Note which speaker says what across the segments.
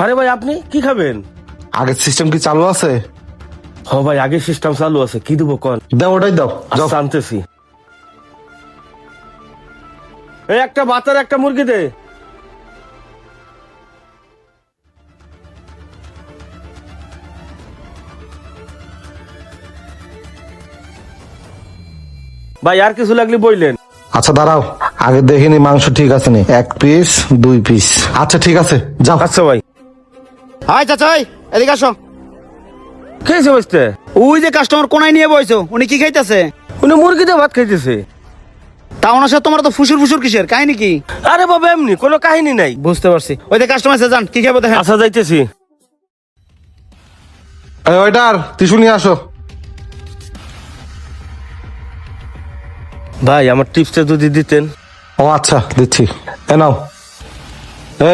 Speaker 1: আরে ভাই আপনি কি খাবেন?
Speaker 2: আগের সিস্টেম কি চালু আছে?
Speaker 1: হ ভাই আগের সিস্টেম চালু আছে, কি দেবো কন?
Speaker 2: দাও, ওটাই দাও। যাও।
Speaker 1: আচ্ছা আনতেছি। এই একটা বাতার একটা মুরগি দে। ভাই আর কিছু লাগলে বললেন।
Speaker 2: আচ্ছা দাঁড়াও, আগে দেখিনি মাংস ঠিক আছে নি। 1 পিস 2 পিস। আচ্ছা ঠিক আছে, যাও।
Speaker 1: আচ্ছা ভাই।
Speaker 3: হাই চাচা, এদিকে আসো।
Speaker 1: খেয়েছে বসতে?
Speaker 3: ওই যে কাস্টমার কোনায় নিয়ে বইছো, উনি কি খাইতেছে?
Speaker 1: উনি মুরগি দিয়ে ভাত খাইতেছে।
Speaker 3: তা ওনার সাথে তোমার তো ফুসুর ফুসুর কিসের কাহিনী কি?
Speaker 1: আরে বাবা এমনি কোনো কাহিনী নাই।
Speaker 3: বুঝতে পারছি, ওই যে কাস্টমার আছে, যান কি খাবো দেখেন।
Speaker 1: আচ্ছা যাইতেছি।
Speaker 2: এই ওইটার টিস্যু নিয়ে আসো।
Speaker 1: ভাই আমার টিপসটা যদি দিতেন।
Speaker 2: ও আচ্ছা দিচ্ছি, এ নাও।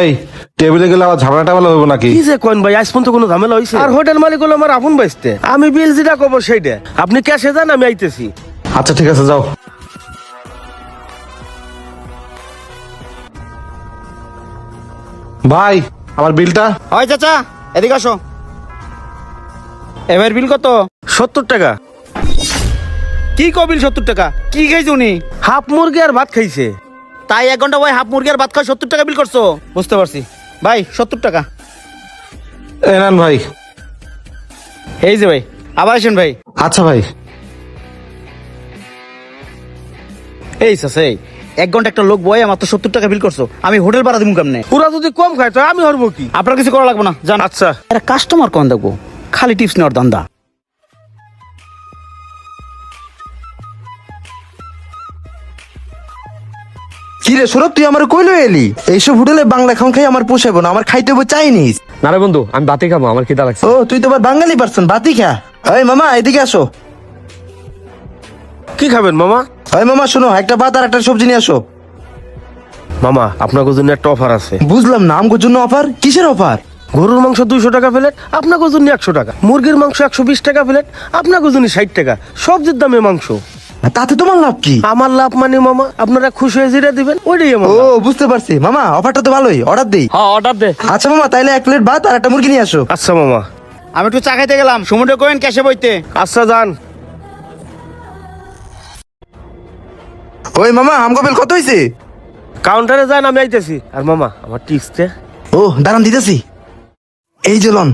Speaker 2: এই টেবিলে গেলে আবার ঝামেলা টামেলা হইব নাকি?
Speaker 1: কি যে কোন ভাই, আজ পর্যন্ত কোনো ঝামেলা হয়েছে? আর হোটেল মালিক হলো আমার আপন বাইসতে, আমি বিল যেটা কব সেইটা আপনি ক্যাশে যান, আমি আইতেছি।
Speaker 2: আচ্ছা ঠিক আছে, যাও। ভাই আমার বিলটা।
Speaker 3: হয় চাচা, এদিকে আসো। এবার বিল কত?
Speaker 1: 70 টাকা।
Speaker 3: কি কবিল 70 টাকা? কি খাইছো উনি?
Speaker 1: হাফ মুরগি আর ভাত খাইছে।
Speaker 3: তাই 1 ঘন্টা ভাই হাফ মুরগি আর ভাত খাওয়া 70 টাকা বিল করছো? বুঝতে পারছি ভাই, 70 টাকা।
Speaker 2: এ নেন ভাই।
Speaker 3: এই যে ভাই, আবার আসেন ভাই।
Speaker 2: আচ্ছা ভাই।
Speaker 3: এই চাচা, 1 ঘন্টা একটা লোক বয়ে মাত্র 70 টাকা বিল করছো, আমি হোটেল ভাড়া দিব কেমনে?
Speaker 1: ওরা যদি কম খায় তো আমি হরবো কি?
Speaker 3: আপনার কিছু করা লাগবে না, জান।
Speaker 1: আচ্ছা।
Speaker 3: এরা কাস্টমার কোন দেখবো, খালি টিপস নেওয়ার ধান্দা।
Speaker 4: কি রে সৌরভ, তুই আমার কইলো এলি? এইসব হোটেলে বাংলা খাওয়া খাই আমার পোষাবো না, আমার খাইতে হবে চাইনিজ।
Speaker 5: না রে বন্ধু, আমি বাতি খাবো, আমার খিদা লাগছে।
Speaker 4: ও তুই তো আবার বাঙালি পারসন, বাতি খা। এই মামা এদিকে আসো।
Speaker 1: কি খাবেন মামা?
Speaker 4: এই মামা শোনো, একটা ভাত আর একটা সবজি নিয়ে আসো।
Speaker 1: মামা আপনার জন্য একটা অফার আছে।
Speaker 4: বুঝলাম না, আমগোর জন্য অফার? কিসের অফার?
Speaker 1: গরুর মাংস 200 টাকা প্লেট, আপনার জন্য 100 টাকা। মুরগির মাংস 120 টাকা প্লেট, আপনার জন্য 60 টাকা। সবজির দামে মাংস।
Speaker 4: তাতে তোমার লাভ কি?
Speaker 1: আমার লাভ মানে মামা আপনারা খুশি হয়ে যেটা দিবেন ওইটাই আমার
Speaker 4: ও
Speaker 1: লাভ।
Speaker 4: বুঝতে পারছি মামা, অফারটা তো ভালোই, অর্ডার দেই।
Speaker 5: হ্যাঁ অর্ডার দে।
Speaker 4: আচ্ছা মামা, তাইলে 1 প্লেট ভাত আর একটা মুরগি নিয়ে আসো।
Speaker 1: আচ্ছা মামা।
Speaker 3: আমি একটু চা খাইতে গেলাম, সমুদ্র কোয়েন ক্যাশে বইতে।
Speaker 1: আচ্ছা যান।
Speaker 4: ওই মামা আমগো বিল কত হইছে?
Speaker 1: কাউন্টারে যান, আমি আইতেছি। আর মামা আমার টিপসটা।
Speaker 4: ও দাঁড়ান দিতেছি। এই যে লন।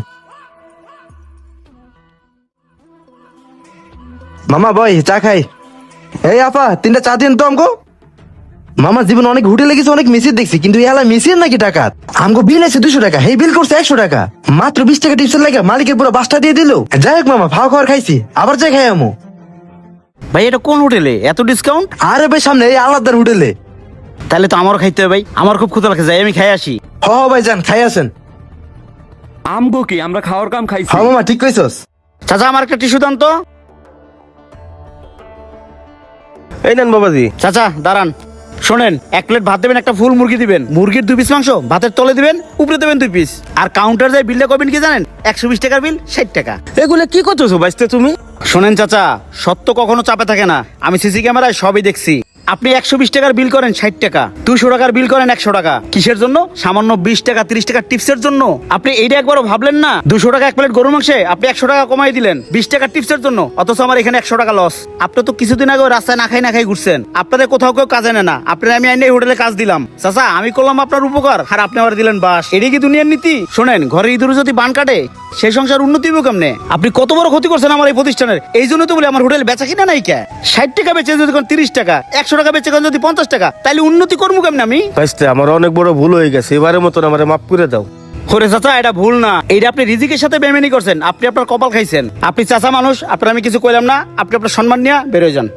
Speaker 4: মামা বয় চা খাই। এই আপা 3টা চা দিন তো আমগো। মামা জীবন অনেক হোটেলে গেছি, অনেক মিসির দেখছি, কিন্তু এলা মিসির নাকি টাকা? আমগো বিল আছে 200 টাকা, এই বিল করছে 100 টাকা। মাত্র 20 টাকা টিপসের লাগে মালিকের পুরো 5টা দিয়ে দিল। যাই হোক মামা, খাওয়া খাওয়ার খাইছি, আবার যাই খাই আমো।
Speaker 3: ভাই এটা কোন হোটেলে এত ডিসকাউন্ট?
Speaker 4: আরে ভাই সামনে এই আলাদার হোটেলে।
Speaker 3: তাহলে তো আমারও খাইতে হবে ভাই, আমার খুব ক্ষুধা লাগছে, যাই আমি খাই আসি।
Speaker 4: হ ভাই যান, খাই আসেন।
Speaker 5: আমগো কি আমরা খাওয়ার কাম খাইছি?
Speaker 4: হ মামা ঠিক কইছস।
Speaker 3: চাচা আমার একটা টিস্যু দান তো।
Speaker 1: এই নেন বাবাজি।
Speaker 3: চাচা দাঁড়ান, শোনেন, 1 প্লেট ভাত দেবেন, একটা ফুল মুরগি দিবেন, মুরগির 2 পিস মাংস ভাতের তলে দিবেন, উপরে দেবেন 2 পিস। আর কাউন্টার যায় বিলটা করবেন কি জানেন? 120 টাকার বিল 60 টাকা।
Speaker 1: এগুলো কি করতেছো বাইসতে তুমি?
Speaker 3: শোনেন চাচা, সত্য কখনো চাপে থাকে না, আমি সিসি ক্যামেরায় সবই দেখছি। আপনি 120 টাকার বিল করেন 60 টাকা, 200 টাকার বিল করেন 100 টাকা। কিসের জন্য? সামান্য 20 টাকা 30 টাকা টিপসের জন্য। আপনি এইটা একবারও ভাবলেন না? 200 টাকা 1 প্লেট গরুর মাংসে আপনি 100 টাকা কমাই দিলেন 20 টাকা টিপসের জন্য, অথচ আমার এখানে 100 টাকা লস। আপনি তো কিছুদিন আগে রাস্তায় না খাই ঘুরছেন, আপনাদের কোথাও কেউ কাজে নেয় না, আপনারা আমি আইনে হোটেলে কাজ দিলাম। চাচা আমি করলাম আপনার উপকার, আর আপনি আমার দিলেন বাস। এটাই কি দুনিয়ার নীতি? শোনেন, ঘরে ইঁদুর যদি বান কাটে সেই সংসার উন্নতি হবে কেমনে? আপনি কত বড় ক্ষতি করছেন আমার এই প্রতিষ্ঠানের। এই জন্য তো বলি আমার হোটেল বেচা কিনা নাই কে। 60 টাকা বেচে যদি 30 টাকা, 100 টাকা বেচে যদি 50 টাকা, তাহলে উন্নতি করবো কেমনে আমি?
Speaker 1: বাইসতে আমার অনেক বড় ভুল হয়ে গেছে, এবারের মতন আমারে মাফ করে দাও।
Speaker 3: ওরে চাচা এটা ভুল না, এইটা আপনি রিজিকের সাথে বেমেনি করছেন, আপনি আপনার কপাল খাইছেন। আপনি চাচা মানুষ, আপনার আমি কিছু কইলাম না, আপনি আপনার সম্মান নিয়ে বেরোয় যান।